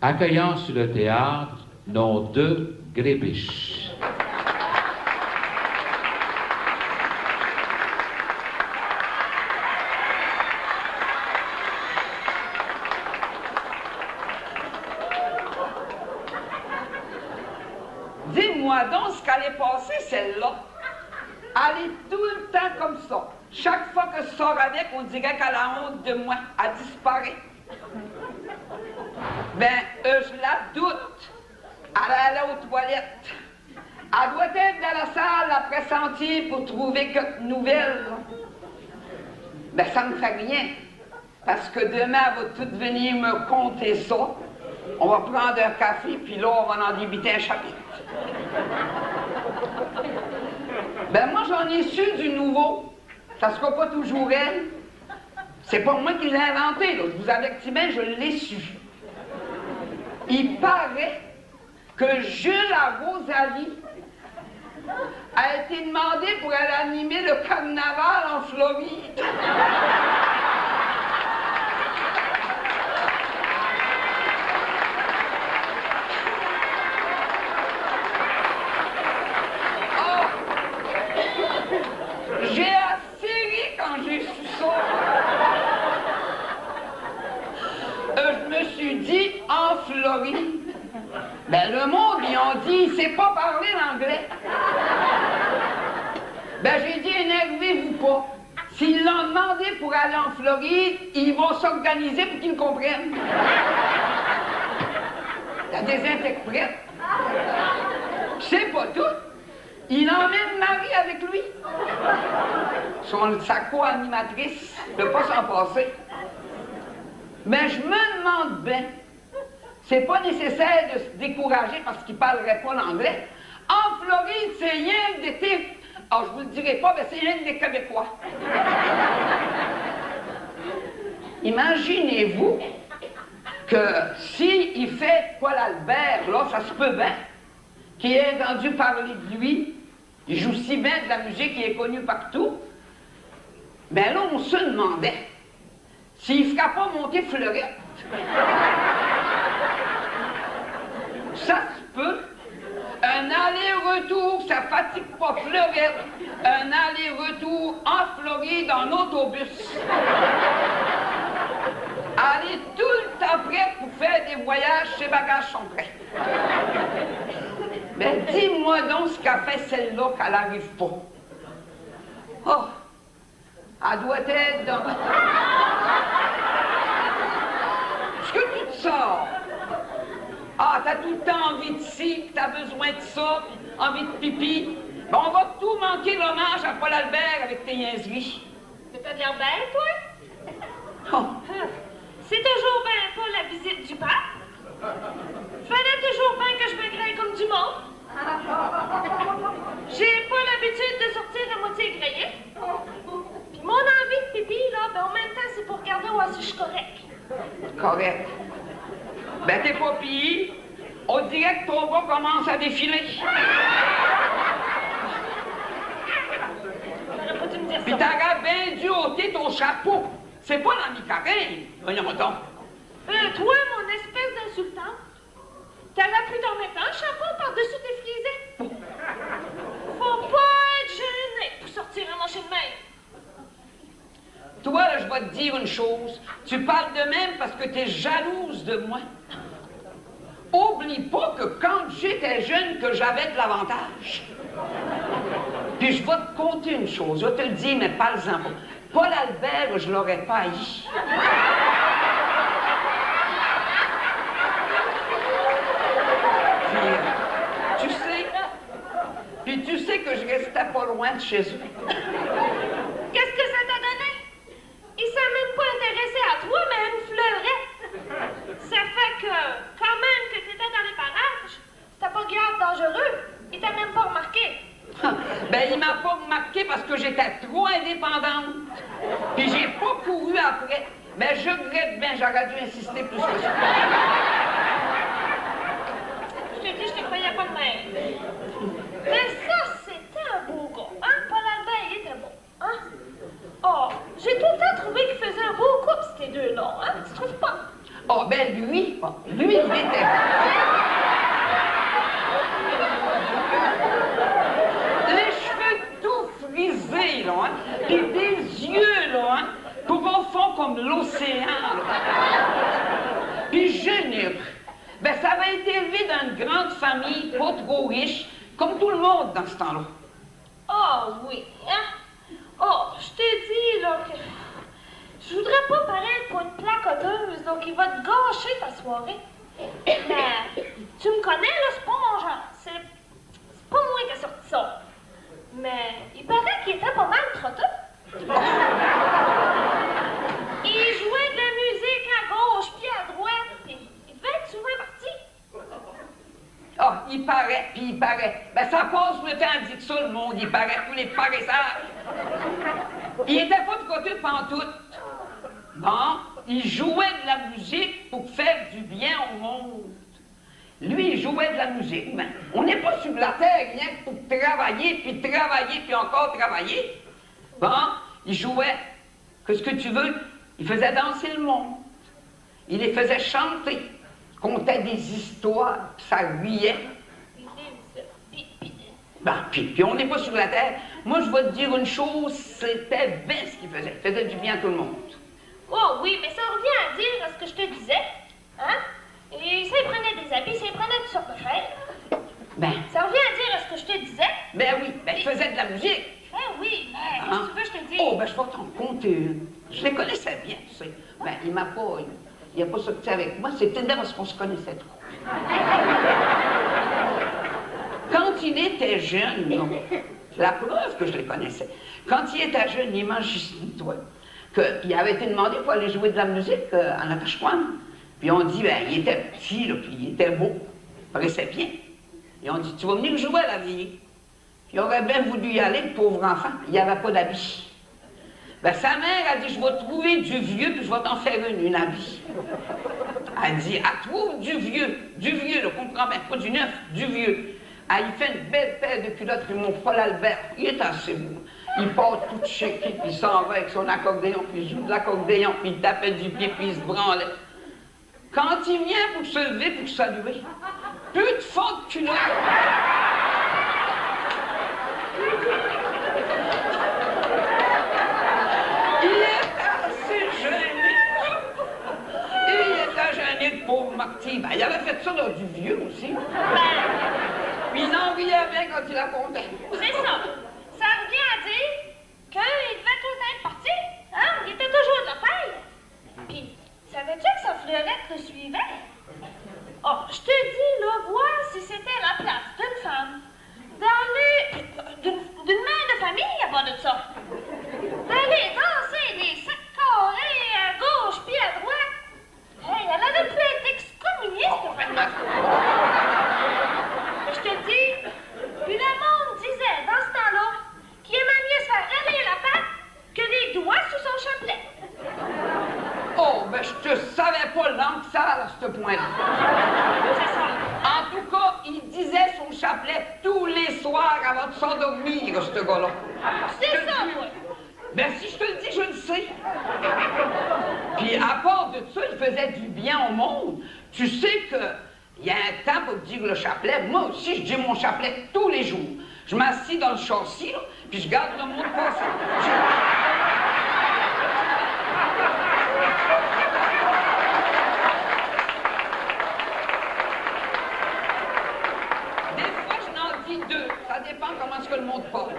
Accueillant sur le théâtre nos deux Grébiches. Dis-moi donc ce qu'elle est passée, celle-là. Elle est tout le temps comme ça. Chaque fois que je sors avec, on dirait qu'elle a honte de moi. Elle disparaît. Ben, je la doute. Elle est allée aux toilettes. Elle doit être dans la salle à pressentir pour trouver quelques nouvelles. Ben, ça me fait rien. Parce que demain, elle va toute venir me conter ça. On va prendre un café, puis là, on va en débiter un chapitre. Ben, moi, j'en ai su du nouveau. Ça sera pas toujours elle. C'est pas moi qui l'ai inventé, là. Je vous avertis bien, je l'ai su. Il paraît que Jules à Rosalie a été demandé pour aller animer le carnaval en Floride. J'ai assez ri quand j'ai su ça. Je me suis dit, en Floride, ben le monde, ils ont dit, il sait pas parler l'anglais. Ben j'ai dit, énervez-vous pas. S'ils l'ont demandé pour aller en Floride, ils vont s'organiser pour qu'ils le comprennent. T'as des interprètes. Je sais pas tout. Il emmène Marie avec lui. Sa co-animatrice ne peut pas s'en passer. Mais je me demande bien, c'est pas nécessaire de se décourager parce qu'il ne parlerait pas l'anglais. En Floride, c'est rien que d'été. Alors, je vous le dirai pas, mais c'est rien que des Québécois. Imaginez-vous que s'il fait Paul Albert, là, ça se peut bien, qu'il ait entendu parler de lui. Il joue si bien de la musique, il est connu partout. Ben là, on se demandait s'il ne fera pas monter Fleurette. Ça se peut. Un aller-retour, ça fatigue pas Fleurette. Un aller-retour en Floride en autobus. Elle est tout le temps prête pour faire des voyages, ses bagages sont prêts. Mais dis-moi donc ce qu'a fait celle-là qu'elle n'arrive pas. Oh, elle doit être dans... Est-ce que tu te sors? Ah, t'as tout le temps envie de ci, puis t'as besoin de ça, puis envie de pipi. Ben, on va tout manquer l'hommage à Paul Albert avec tes niaiseries. C'est-à-dire bien, toi? Oh. C'est toujours bien pas la visite du pape. Fallait toujours bien que je me graille comme du monde. J'ai pas l'habitude de sortir à moitié grillée. Puis mon envie de pipi, là, ben en même temps, c'est pour regarder où si je suis correct. Correct. Ben t'es pas pire. On dirait que ton bras commence à défiler. T'aurais pas dû me dire Puis ça. t'aurais bien dû ôter ton chapeau. C'est pas la mi-carène. Voyons donc. Toi, mon espèce d'insultant, t'aurais pu t'en mettre un chapeau par-dessus tes frisés. Faut pas être gêné pour sortir un manche de main. Toi, là, je vais te dire une chose. Tu parles de même parce que t'es jalouse de moi. Oublie pas que quand j'étais jeune, que j'avais de l'avantage. Puis je vais te conter une chose. Je vais te le dire, mais parle-en pas. Paul Albert, je l'aurais pas haï. Puis tu sais que je restais pas loin de chez eux. Qu'est-ce que ça t'a donné? Il s'est même pas intéressé à toi, mais à une fleurette. Ça fait que, quand même que t'étais dans les parages, c'était pas grave dangereux. Il t'a même pas remarqué. Ben, il m'a pas remarqué parce que j'étais trop indépendante. Puis j'ai pas couru après. Mais je regrette bien, j'aurais dû insister plus que ça. Je te dis, je te croyais pas de même. Mais ça, c'était un beau gars, hein? Paul Albert, il était beau, hein? Oh, j'ai tout le temps trouvé qu'ils faisaient un beau couple, ces deux-là, hein? Tu trouves pas? Oh, ben lui, bon, lui, il était... Les cheveux tout frisés, là, hein, puis des yeux, là, hein, profonds comme l'océan, là. Puis généreux. Ben, ça avait été élevé dans une grande famille, pas trop riche, comme tout le monde dans ce temps-là. Oh oui, hein? Oh, je t'ai dit, là, que je voudrais pas paraître pour une placoteuse, donc il va te gâcher ta soirée. Mais, tu me connais, là, c'est pas mon genre. C'est pas moi qui ai sorti ça. Mais, il paraît qu'il était pas mal trotteux. Il jouait de la musique à gauche puis à droite, puis il devait être souvent parti. Ah, il paraît, puis il paraît. Ben, ça passe le temps, dit ça, le monde, il paraît, tous les paresseurs. Il était pas de côté pantoute. Bon, il jouait de la musique pour faire du bien au monde. Lui, il jouait de la musique, mais on n'est pas sur la terre rien que pour travailler, puis encore travailler. Bon, il jouait, qu'est-ce que tu veux? Il faisait danser le monde. Il les faisait chanter. Il contait des histoires, puis ça riait. Ben, puis on n'est pas sur la terre. Moi, je vais te dire une chose, c'était bien ce qu'il faisait. Il faisait du bien à tout le monde. Oh oui, mais ça revient à dire à ce que je te disais, hein? Et ça, il prenait des habits, ça, il prenait toutes sortes de fêtes. Ben, Ça revient à dire à ce que je te disais. ben oui, ben il faisait de la musique. Ben oui, mais qu'est-ce que tu veux, je te dis? Oh, ben je vais t'en compter une. Je les connaissais bien, tu sais. Ben, il n'a pas sorti avec moi, c'était parce qu'on se connaissait trop. Quand il était jeune, là, c'est la preuve que je les connaissais. Quand il était jeune, il m'a juste dit, toi, qu'il avait été demandé pour aller jouer de la musique à Natashquan. Puis on dit, ben, il était petit, là, puis il était beau, il paraissait bien. Et on dit, tu vas venir jouer à la vie. Puis il aurait bien voulu y aller, le pauvre enfant, il n'y avait pas d'habit. Ben, sa mère a dit, je vais trouver du vieux, puis je vais t'en faire une habit. Elle dit, elle trouve du vieux, là, comprends bien, pas du neuf, du vieux. Elle, il fait une belle paire de culottes, puis mon Paul Albert, il est assez beau. Il part tout checké, puis il s'en va avec son accordéon, puis il joue de l'accordéon, puis il tapait du pied, puis il se branlait. Quand il vient pour se lever, pour saluer, plus de fond de culotte. Il est assez gêné. Il était gêné, le pauvre Marty. Ben, il avait fait ça dans du vieux aussi. Puis il en riait bien quand il la comptait. C'est ça. Ça revient à dire qu'il devait tout être parti. Hein? Il était toujours de la paille. Puis, savais-tu que sa fleurette le suivait? Oh, je te dis, là, voir si c'était la place d'une femme d'une mère de famille à bord de ça. D'aller danser des sacs carrés à gauche puis à droite. Hey, elle aurait pu être excommuniée, cette femme-là. Je te dis, puis le monde disait dans ce temps-là qu'il aimait mieux se faire râler la patte que des doigts sous son chapelet. Oh, ben je te savais pas l'angle sale à ce point-là. C'est ça. En tout cas, il disait son chapelet tous les soirs avant de s'endormir, ce gars-là. C'est ça, moi. Ben si je te le dis, je le sais. Puis à part de ça, il faisait du bien au monde. Tu sais que il y a un temps pour dire le chapelet. Moi aussi, je dis mon chapelet tous les jours. Je m'assis dans le châssis, là, puis je garde le monde passer. Des fois, je n'en dis deux. Ça dépend comment est-ce que le monde parle.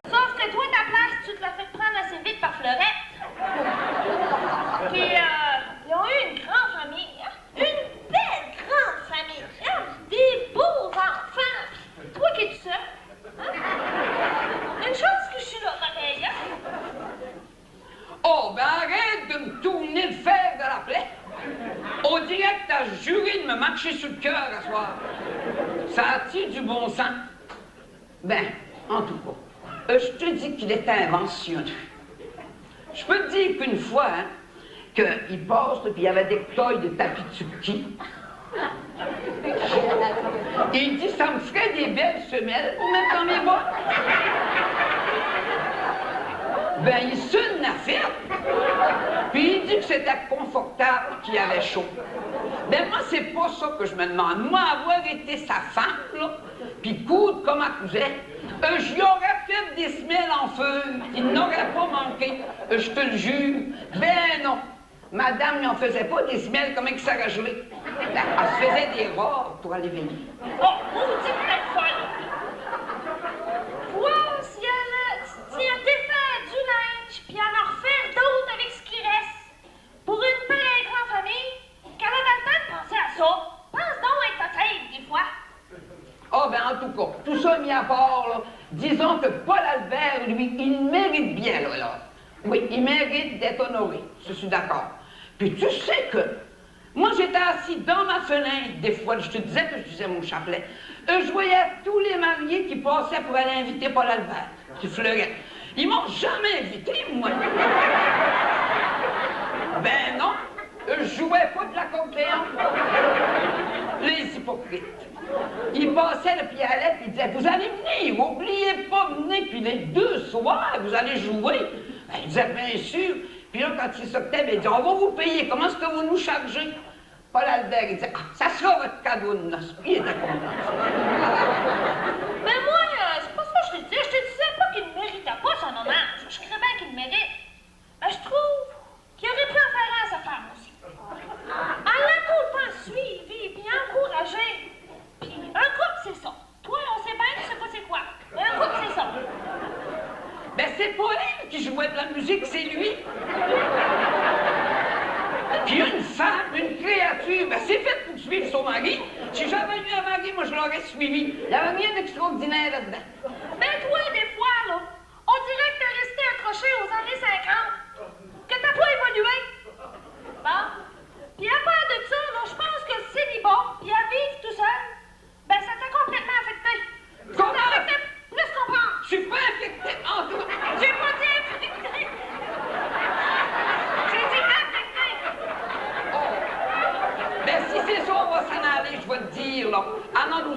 Sauf que toi, ta place, tu te l'as fait prendre assez vite par Fleurette. Puis, ils ont eu une grande famille, hein? Une belle grande famille, hein? Des beaux enfants. Toi qui es tout seul, hein? Une chance que je suis là, pareil, hein? Oh, ben arrête de me tourner le fer de la plaie. On dirait que t'as juré de me marcher sur le cœur à soir. Ça a-t-il du bon sens? Ben, en tout cas, je te dis qu'il est inventionné. Je peux te dire qu'une fois, hein, qu'il passe, puis il y avait des tailles de tapis de Turquie. Il dit, ça me ferait des belles semelles pour mettre dans mes bottes. Ben, il sonne la fête. Puis il dit que c'était confortable, qu'il avait chaud. Ben, moi, c'est pas ça que je me demande. Moi, avoir été sa femme, là, puis coudre comme elle cousait, j'y aurais fait des semelles en feu. Il n'aurait pas manqué. Je te le jure. Ben non. Madame n'en faisait pas des semelles comme elle s'est gelée. Ben, elle se faisait des robes pour aller venir. Oh, maudite tête folle! Voir si elle défait du linge, puis en refaire d'autres avec ce qui reste. Pour une pareille grande famille, qu'elle a dans le temps de penser à ça. Pense donc à ta tête, des fois. Ah, ben en tout cas, tout ça mis à part, là, disons que Paul Albert, lui, il mérite bien, là. Oui, il mérite d'être honoré, je suis d'accord. Puis tu sais que, moi j'étais assis dans ma fenêtre, des fois, je te disais que je disais mon chapelet, je voyais tous les mariés qui passaient pour aller inviter Paul Albert, qui fleurait. Ils m'ont jamais invité, moi. Ben non, je jouais pas de l'accordéon. Les hypocrites. Il passait, puis il allait, puis il disait, vous allez venir, oubliez pas de venir, puis les 2 soirs, vous allez jouer. Ben, il disait, bien sûr. Puis là, quand il sortait, ben, il dit, on va vous payer, comment est-ce que vous nous chargez? Paul Albert, il disait, ah, ça sera votre cadeau de noces. Puis il était content. Mais moi, c'est pas ça que je te disais. Je te disais pas qu'il ne méritait pas son hommage. Je crois bien qu'il le mérite. Mais je trouve qu'il aurait pu en faire un à sa femme aussi. Elle l'a tout le temps suivi, puis encouragé. Puis un couple, c'est ça. Toi, on sait bien, tu sais pas c'est quoi. Mais un couple, c'est ça. Ben, c'est pas elle qui jouait de la musique, c'est lui. Puis une femme, une créature, ben, c'est fait pour suivre son mari. Si j'avais eu un mari, moi, je l'aurais suivi. Il n'y avait rien d'extraordinaire là-dedans. Ben toi, des fois, là, on dirait que t'es resté accroché aux années 50. Que t'as pas évolué. Bon. Puis à part de ça, là, je pense que le célibat, puis à vivre tout seul, ben ça t'a complètement affecté. Ça t'a affecté plus qu'on pense. Je suis pas affecté en tout. J'ai pas dit affecté. J'ai dit affecté. Oh. Ben, si c'est ça, on va s'en aller, je vais te dire, là. En nous